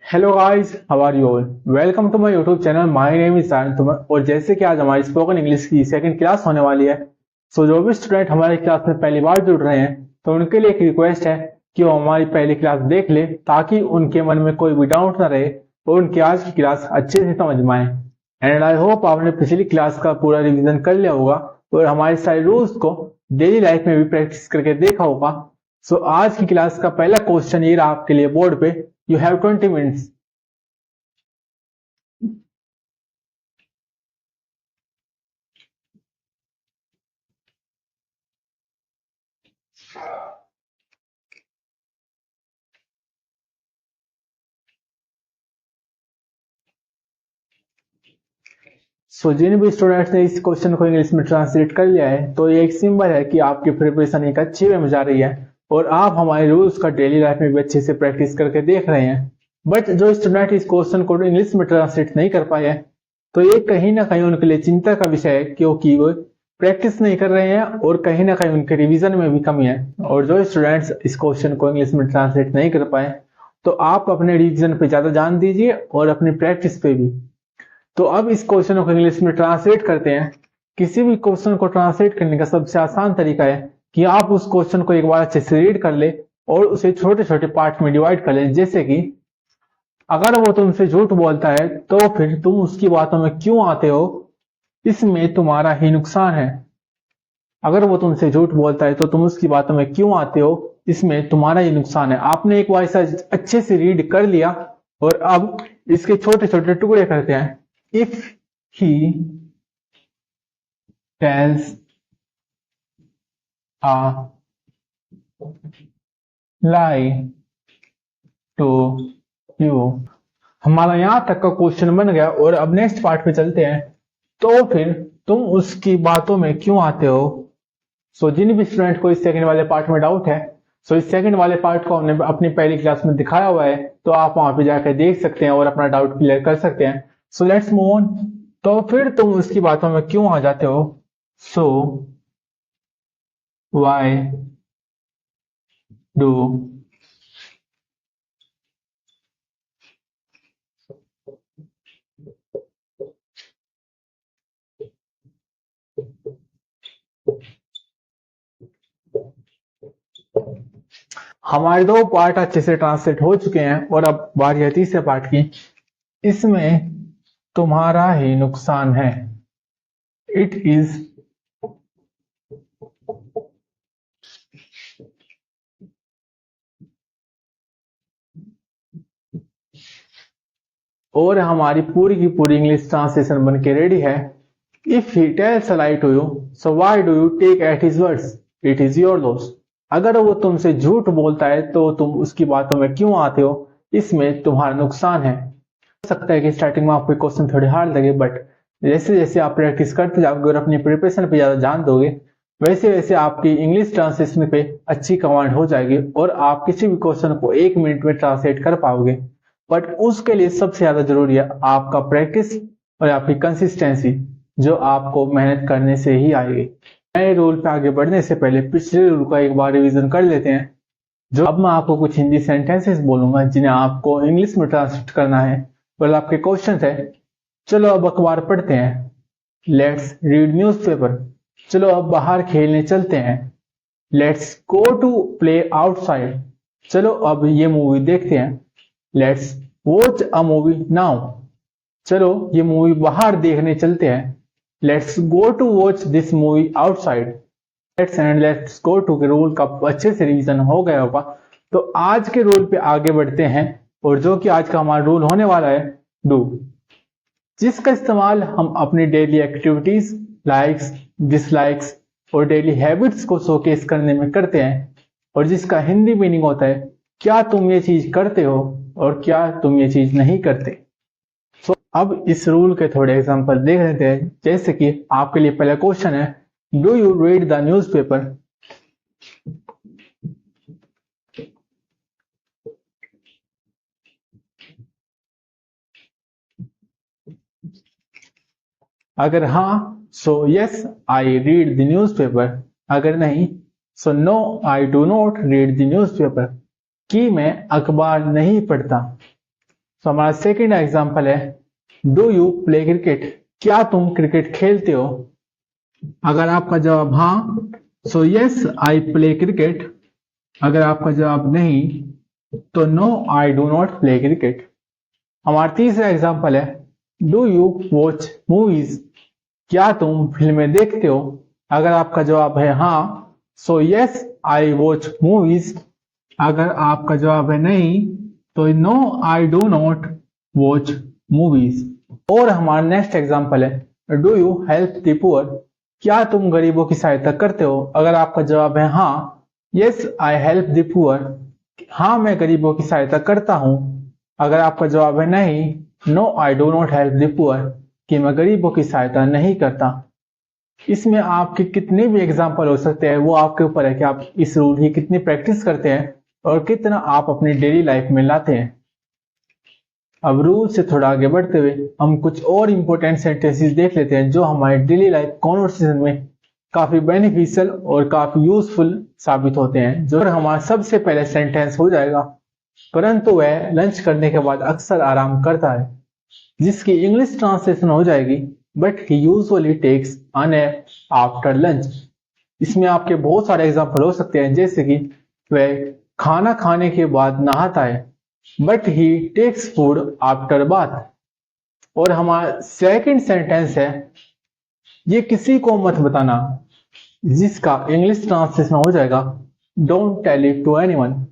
Hello guys, how are you all. Welcome to my YouTube channel. My name is Sayan Tumar. और जैसे कि आज हमारी स्पोकन इंग्लिश की सेकंड क्लास होने वाली है, सो जो भी स्टूडेंट हमारी क्लास में पहली बार जुड़ रहे हैं तो उनके लिए एक रिक्वेस्ट है कि वो हमारी पहली क्लास देख ले, ताकि उनके मन में कोई भी डाउट ना रहे और उनकी आज की क्लास अच्छे से समझ में आए। एंड आई होप आपने पिछली क्लास का पूरा रिविजन कर लिया होगा और हमारे सारे रूल्स को डेली लाइफ में भी प्रैक्टिस करके देखा होगा। सो आज की क्लास का पहला क्वेश्चन ये रहा आपके लिए बोर्ड पे। You have 20 minutes. सो जिन भी स्टूडेंट्स ने इस क्वेश्चन को इंग्लिश में ट्रांसलेट कर लिया है तो ये एक सिंबल है कि आपकी प्रिपरेशन एक अच्छी वे में जा रही है और आप हमारे रूल्स का डेली लाइफ में भी अच्छे से प्रैक्टिस करके देख रहे हैं। बट जो स्टूडेंट इस क्वेश्चन को इंग्लिश में ट्रांसलेट नहीं कर पाए हैं तो ये कहीं ना कहीं उनके लिए चिंता का विषय है, क्योंकि वो प्रैक्टिस नहीं कर रहे हैं और कहीं ना कहीं उनके रिविजन में भी कमी है। और जो स्टूडेंट्स इस क्वेश्चन को इंग्लिश में ट्रांसलेट नहीं कर पाए तो आप अपने रिविजन पे ज्यादा ध्यान दीजिए और अपनी प्रैक्टिस पे भी। तो अब इस क्वेश्चन को इंग्लिश में ट्रांसलेट करते हैं। किसी भी क्वेश्चन को ट्रांसलेट करने का सबसे आसान तरीका है कि आप उस क्वेश्चन को एक बार अच्छे से रीड कर ले और उसे छोटे छोटे पार्ट में डिवाइड कर ले। जैसे कि अगर वो तुमसे झूठ बोलता है तो फिर तुम उसकी बातों में क्यों आते हो, इसमें तुम्हारा ही नुकसान है। अगर वो तुमसे झूठ बोलता है तो तुम उसकी बातों में क्यों आते हो, इसमें तुम्हारा ही नुकसान है। आपने एक बार ऐसा अच्छे से रीड कर लिया और अब इसके छोटे छोटे टुकड़े करते हैं। If he tells a lie to you, हमारा यहां तक का क्वेश्चन बन गया। और अब नेक्स्ट पार्ट पे चलते हैं। तो फिर तुम उसकी बातों में क्यों आते हो। सो जिन भी स्टूडेंट को इस सेकंड वाले पार्ट में डाउट है, सो इस सेकंड वाले पार्ट को हमने अपनी पहली क्लास में दिखाया हुआ है, तो आप वहां पे जाकर देख सकते हैं और अपना डाउट क्लियर कर सकते हैं। So let's move on. तो फिर तुम उसकी बातों में क्यों आ जाते हो। सो वाई डू हमारे दो पार्ट अच्छे से ट्रांसलेट हो चुके हैं और अब बारी है तीसरे पार्ट की। इसमें तुम्हारा ही नुकसान है। इट इज और हमारी पूरी की पूरी इंग्लिश ट्रांसलेशन बन के रेडी है। If he tells a lie to you, so why do you take at his words, it is your loss. अगर वो तुमसे झूठ बोलता है तो तुम उसकी बातों में क्यों आते हो, इसमें तुम्हारा नुकसान है। हो सकता है कि स्टार्टिंग में आपको क्वेश्चन थोड़े हार्ड लगे, बट जैसे जैसे आप प्रैक्टिस करते जाओगे और अपनी प्रिपरेशन पे ज्यादा ध्यान दोगे, वैसे वैसे आपकी इंग्लिश ट्रांसलेशन पे अच्छी कमांड हो जाएगी और आप किसी भी क्वेश्चन को 1 मिनट में ट्रांसलेट कर पाओगे। बट उसके लिए सबसे ज्यादा जरूरी है आपका प्रैक्टिस और आपकी कंसिस्टेंसी, जो आपको मेहनत करने से ही आएगी। नए रूल पे आगे बढ़ने से पहले पिछले रूल का एक बार रिवीजन कर लेते हैं। जो अब मैं आपको कुछ हिंदी सेंटेंसेस बोलूंगा जिन्हें आपको इंग्लिश में ट्रांसलेट करना है और आपके क्वेश्चन है। चलो अब अखबार पढ़ते हैं। Let's read newspaper. चलो अब बाहर खेलने चलते हैं। Let's go to play outside. चलो अब ये मूवी देखते हैं। Let's watch a movie now. चलो ये मूवी बाहर देखने चलते हैं। Let's go to watch this movie outside. Let's and let's go to के रूल का अच्छे से रिवीजन हो गया होगा। तो आज के रूल पे आगे बढ़ते हैं और जो कि आज का हमारा रूल होने वाला है डू, जिसका इस्तेमाल हम अपनी डेली एक्टिविटीज, लाइक्स, डिसलाइक्स और डेली हैबिट्स को शोकेस करने में करते हैं और जिसका हिंदी मीनिंग होता है क्या तुम ये चीज करते हो और क्या तुम ये चीज नहीं करते। सो अब इस रूल के थोड़े एग्जांपल देख लेते हैं। जैसे कि आपके लिए पहला क्वेश्चन है, do you read the newspaper. अगर हाँ, so yes I read the newspaper. अगर नहीं, so no I do not read the newspaper, कि मैं अखबार नहीं पढ़ता। तो हमारा सेकेंड एग्जाम्पल है, डू यू प्ले क्रिकेट? क्या तुम क्रिकेट खेलते हो? अगर आपका जवाब हाँ, so yes I play cricket. अगर आपका जवाब नहीं, तो no I do not play cricket. हमारा तीसरा एग्जाम्पल है, डू यू वॉच मूवीज? क्या तुम फिल्में देखते हो? अगर आपका जवाब है हाँ, so yes I watch movies. अगर आपका जवाब है नहीं, तो no I do not watch movies. और हमारा नेक्स्ट एग्जाम्पल है, do you help the poor? क्या तुम गरीबों की सहायता करते हो? अगर आपका जवाब है हाँ, yes I help the poor. हाँ, मैं गरीबों की सहायता करता हूं। अगर आपका जवाब है नहीं, no I do not help the poor, कि मैं गरीबों की सहायता नहीं करता। इसमें आपके कितने भी एग्जाम्पल हो सकते हैं, वो आपके ऊपर है कि आप इस रूल की कितनी प्रैक्टिस करते हैं और कितना आप अपनी डेली लाइफ में लाते हैं। अब रूल से थोड़ा आगे बढ़ते हुए हम कुछ और इंपॉर्टेंट सेंटेंसेस देख लेते हैं जो हमारे डेली लाइफ कॉन्वर्सेशन में काफी बेनिफिशियल और काफी यूजफुल साबित होते हैं। जो हमारा सबसे पहले सेंटेंस हो जाएगा, परंतु वह लंच करने के बाद अक्सर आराम करता है, जिसकी इंग्लिश ट्रांसलेशन हो जाएगी, but he usually takes a nap after lunch. इसमें आपके बहुत सारे एग्जाम्पल हो सकते हैं, जैसे कि वह खाना खाने के बाद नहाता है, but he takes food after bath. और हमारा सेकंड सेंटेंस है, ये किसी को मत बताना, जिसका इंग्लिश ट्रांसलेशन हो जाएगा, don't tell it to anyone.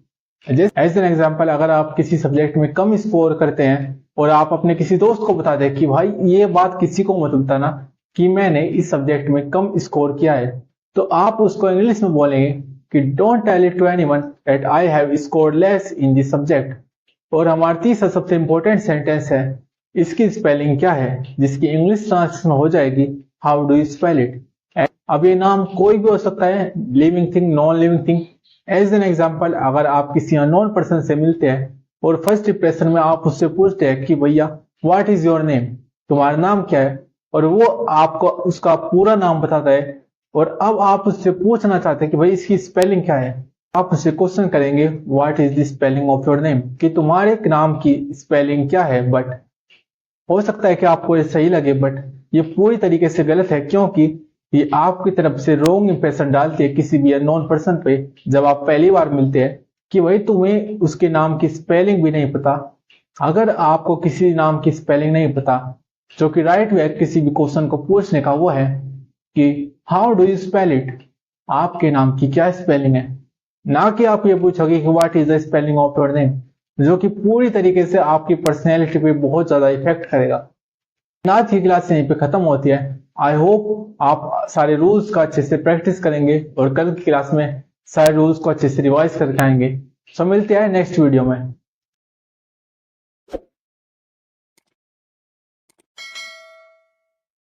As an example, अगर आप किसी सब्जेक्ट में कम स्कोर करते हैं और आप अपने किसी दोस्त को बता दें कि भाई ये बात किसी को मत बताना कि मैंने इस सब्जेक्ट में कम स्कोर किया है, तो आप उसको इंग्लिश में बोलेंगे कि don't tell it to anyone that I have scored less in this subject. और हमारा तीसरा सबसे इंपॉर्टेंट सेंटेंस है, इसकी स्पेलिंग क्या है, जिसकी इंग्लिश ट्रांसलेशन हो जाएगी, how do you spell it. अब ये नाम कोई भी हो सकता है, living thing, non living thing. As an example, अगर आप किसी अननोन पर्सन से मिलते हैं और फर्स्ट इंप्रेशन में आप उससे पूछते हैं कि भैया व्हाट इज योर नेम, तुम्हारा नाम क्या है, और वो आपको उसका पूरा नाम बताता है, और अब आप उससे पूछना चाहते हैं कि भाई इसकी स्पेलिंग क्या है, आप उससे क्वेश्चन करेंगे what is the spelling of your name, कि तुम्हारे नाम की स्पेलिंग क्या है। बट हो सकता है कि आपको ये सही लगे, बट ये पूरी तरीके से गलत है, क्योंकि ये आपकी तरफ से रॉन्ग इंप्रेशन डालती है किसी भी अननोन पर्सन पे जब आप पहली बार मिलते हैं, कि भाई तुम्हें उसके नाम की स्पेलिंग भी नहीं पता। अगर आपको किसी नाम की स्पेलिंग नहीं पता, जो कि राइट वे किसी भी क्वेश्चन को पूछने का वो है कि how do you spell it, आपके नाम की क्या स्पेलिंग है, ना कि आप ये पूछोगे कि what is the spelling of your name, जो कि पूरी तरीके से आपकी पर्सनैलिटी पे बहुत ज्यादा इफेक्ट करेगा। आज की क्लास यहीं पे खत्म होती है। आई होप आप सारे रूल्स का अच्छे से प्रैक्टिस करेंगे और कल की क्लास में सारे रूल्स को अच्छे से रिवाइज करके आएंगे। सो मिलते हैं नेक्स्ट वीडियो में।